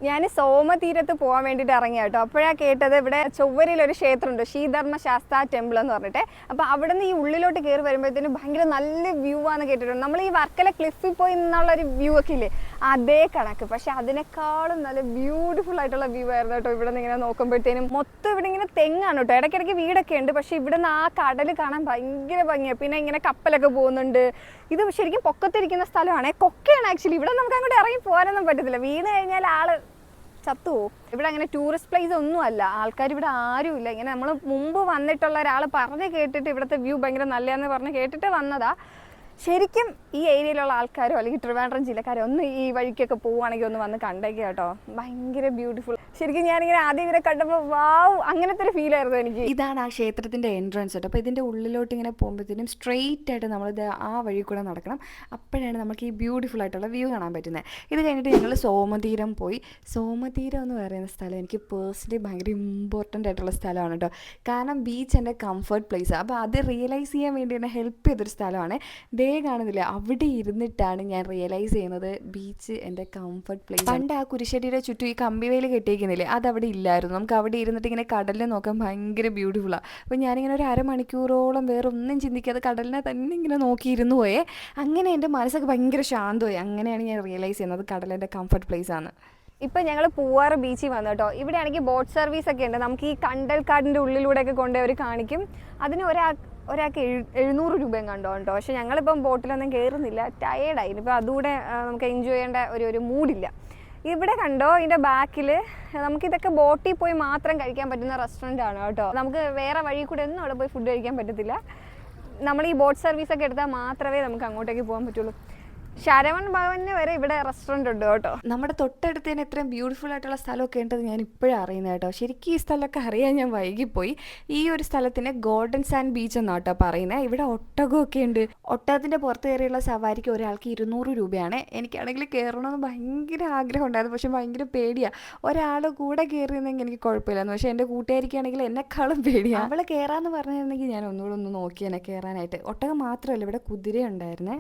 ഞാൻ സോമതീരത്ത് പോകാൻ വേണ്ടിയിട്ട് ഇറങ്ങിയ കേട്ടോ. അപ്പോഴാണ് കേട്ടത് ഇവിടെ ചൊവ്വരയിലൊരു ക്ഷേത്രമുണ്ട്, ശ്രീധർമ്മ ശാസ്ത്ര ടെമ്പിൾ എന്ന് പറഞ്ഞിട്ട്. അപ്പോൾ അവിടെ നിന്ന് ഈ ഉള്ളിലോട്ട് കയറി വരുമ്പോഴത്തേനും ഭയങ്കര നല്ല വ്യൂ ആണെന്ന് കേട്ടിട്ടുണ്ട്. നമ്മൾ ഈ വർക്കല ക്ലിഫിൽ പോയി നിന്നുള്ളൊരു വ്യൂ ഒക്കെ ഇല്ലേ, അതേ കണക്ക്. പക്ഷെ അതിനേക്കാളും നല്ല ബ്യൂട്ടിഫുൾ ആയിട്ടുള്ള വ്യൂ ആയിരുന്നു കേട്ടോ. ഇവിടെ നിന്ന് ഇങ്ങനെ നോക്കുമ്പോഴത്തേനും മൊത്തം ഇവിടെ ഇങ്ങനെ തെങ്ങാണ് കേട്ടോ. ഇടയ്ക്കിടയ്ക്ക് വീടൊക്കെ ഉണ്ട്, പക്ഷെ ഇവിടെ നിന്ന് ആ കടൽ കാണാൻ ഭയങ്കര ഭംഗിയാണ്. പിന്നെ ഇങ്ങനെ കപ്പലൊക്കെ പോകുന്നുണ്ട്. ഇത് ശരിക്കും പൊക്കത്തിരിക്കുന്ന സ്ഥലമാണ്, കൊക്കയാണ് ആക്ച്വലി. ഇവിടെ നമുക്ക് അങ്ങോട്ട് ഇറങ്ങി പോകാനൊന്നും പറ്റത്തില്ല, വീണ് കഴിഞ്ഞാൽ ആള് ചത്തുപോകും. ഇവിടെ അങ്ങനെ ടൂറിസ്റ്റ് പ്ലേസ് ഒന്നും അല്ല, ആൾക്കാർ ഇവിടെ ആരുമില്ല. ഇങ്ങനെ നമ്മൾ മുമ്പ് വന്നിട്ടുള്ള ഒരാൾ പറഞ്ഞ് കേട്ടിട്ട് ഇവിടുത്തെ വ്യൂ ഭയങ്കര നല്ലതെന്ന് പറഞ്ഞ് കേട്ടിട്ട് വന്നതാ. ശരിക്കും ഈ ഏരിയയിലുള്ള ആൾക്കാരോ അല്ലെങ്കിൽ ട്രിവാൻഡ്രം ജില്ലക്കാരോ ഒന്ന് ഈ വഴിക്കൊക്കെ പോവുകയാണെങ്കിൽ ഒന്ന് വന്ന് കണ്ടേക്കുക കേട്ടോ. ഭയങ്കര ബ്യൂട്ടിഫുൾ. ശരിക്കും ഞാനിങ്ങനെ ആദ്യം ഇവരെ കണ്ടപ്പോൾ വാവ് അങ്ങനത്തെ ഒരു ഫീൽ ആയിരുന്നു എനിക്ക്. ഇതാണ് ആ ക്ഷേത്രത്തിൻ്റെ എൻട്രൻസ് കേട്ടോ. അപ്പോൾ ഇതിൻ്റെ ഉള്ളിലോട്ട് ഇങ്ങനെ പോകുമ്പോഴത്തേനും സ്ട്രെയിറ്റ് ആയിട്ട് നമ്മളിത് ആ വഴി കൂടെ നടക്കണം. അപ്പോഴാണ് നമുക്ക് ഈ ബ്യൂട്ടിഫുൾ ആയിട്ടുള്ള വ്യൂ കാണാൻ പറ്റുന്നത്. ഇത് കഴിഞ്ഞിട്ട് ഞങ്ങൾ സോമതീരം പോയി. സോമതീരം എന്ന് പറയുന്ന സ്ഥലം എനിക്ക് പേഴ്സണലി ഭയങ്കര ഇമ്പോർട്ടൻ്റ് ആയിട്ടുള്ള സ്ഥലമാണ് കേട്ടോ. കാരണം ബീച്ച് എൻ്റെ കംഫർട്ട് പ്ലേസാണ്. അപ്പോൾ അത് റിയലൈസ് ചെയ്യാൻ വേണ്ടി എന്നെ ഹെൽപ്പ് ചെയ്തൊരു സ്ഥലമാണ്. കാണുന്നില്ല, അവിടെ ഇരുന്നിട്ടാണ് ഞാൻ റിയലൈസ് ചെയ്യുന്നത് ബീച്ച് എൻ്റെ കംഫർട്ട് പ്ലേസ്. പണ്ട് ആ കുരിശടിയുടെ ചുറ്റും ഈ കമ്പിവേൽ കെട്ടിയിരിക്കുന്നില്ലേ, അതവിടെ ഇല്ലായിരുന്നു. നമുക്ക് അവിടെ ഇരുന്നിട്ട് ഇങ്ങനെ കടലിനെ നോക്കാൻ ഭയങ്കര ബ്യൂട്ടിഫുള്ളാണ്. അപ്പോൾ ഞാനിങ്ങനെ ഒരു അരമണിക്കൂറോളം വേറെ ഒന്നും ചിന്തിക്കാതെ കടലിനെ തന്നെ ഇങ്ങനെ നോക്കിയിരുന്നു പോയേ. അങ്ങനെ എൻ്റെ മനസ്സൊക്കെ ഭയങ്കര ശാന്തമായി. അങ്ങനെയാണ് ഞാൻ റിയലൈസ് ചെയ്യുന്നത് കടലിൻ്റെ കംഫർട്ട് പ്ലേസ് ആണ്. ഇപ്പം ഞങ്ങൾ പൂവാറ് ബീച്ചിൽ വന്നു കേട്ടോ. ഇവിടെ ആണെങ്കിൽ ബോട്ട് സർവീസ് ഒക്കെ ഉണ്ട്. നമുക്ക് ഈ കണ്ടൽക്കാടിൻ്റെ ഉള്ളിലൂടെയൊക്കെ കൊണ്ടുപോയി അവർ കാണിക്കും. അതിന് ഒരാൾക്ക് 700 രൂപയും കണ്ടോ കേട്ടോ. പക്ഷെ ഞങ്ങളിപ്പം ബോട്ടിലൊന്നും കയറുന്നില്ല, ടയേർഡായി. ഇനിയിപ്പോൾ അതുകൂടെ നമുക്ക് എൻജോയ് ചെയ്യേണ്ട ഒരു മൂഡില്ല. ഇവിടെ കണ്ടോ, ഇതിൻ്റെ ബാക്കിൽ നമുക്കിതൊക്കെ ബോട്ടിൽ പോയി മാത്രം കഴിക്കാൻ പറ്റുന്ന റെസ്റ്റോറൻ്റ് ആണ് കേട്ടോ. നമുക്ക് വേറെ വഴി കൂടെ ഒന്നും അവിടെ പോയി ഫുഡ് കഴിക്കാൻ പറ്റത്തില്ല. നമ്മൾ ഈ ബോട്ട് സർവീസൊക്കെ എടുത്താൽ മാത്രമേ നമുക്ക് അങ്ങോട്ടേക്ക് പോകാൻ പറ്റുള്ളൂ. ശരവൺ ഭവന് വരെ ഇവിടെ റെസ്റ്റോറൻറ്റ് ഉണ്ട് കേട്ടോ. നമ്മുടെ തൊട്ടടുത്ത് തന്നെ ഇത്രയും ബ്യൂട്ടിഫുൾ ആയിട്ടുള്ള സ്ഥലമൊക്കെ ഉണ്ടത് ഞാൻ ഇപ്പോഴും അറിയുന്നത് കേട്ടോ. ശരിക്കും ഈ സ്ഥലമൊക്കെ അറിയാൻ ഞാൻ വൈകിപ്പോയി. ഈ ഒരു സ്ഥലത്തിന് ഗോൾഡൻ സാൻഡ് ബീച്ച് എന്നാണ് കേട്ടോ പറയുന്നത്. ഇവിടെ ഒട്ടകമൊക്കെ ഉണ്ട്. ഒട്ടകത്തിൻ്റെ പുറത്ത് കയറിയുള്ള സവാരിക്ക് ഒരാൾക്ക് 200 രൂപയാണ്. എനിക്കാണെങ്കിൽ കയറണമെന്ന് ഭയങ്കര ആഗ്രഹം ഉണ്ടായിരുന്നു, പക്ഷെ ഭയങ്കര പേടിയാണ്. ഒരാൾ കൂടെ കയറിയിരുന്നെങ്കിൽ എനിക്ക് കുഴപ്പമില്ലായിരുന്നു, പക്ഷേ എൻ്റെ കൂട്ടുകാരിക്കാണെങ്കിൽ എന്നെക്കാളും പേടിയാണ്. അവൾ കയറാമെന്ന് പറഞ്ഞിരുന്നെങ്കിൽ ഞാൻ ഒന്നുകൂടെ ഒന്ന് നോക്കിയേനെ കയറാനായിട്ട്. ഒട്ടകം മാത്രമല്ല, ഇവിടെ കുതിര ഉണ്ടായിരുന്നേ.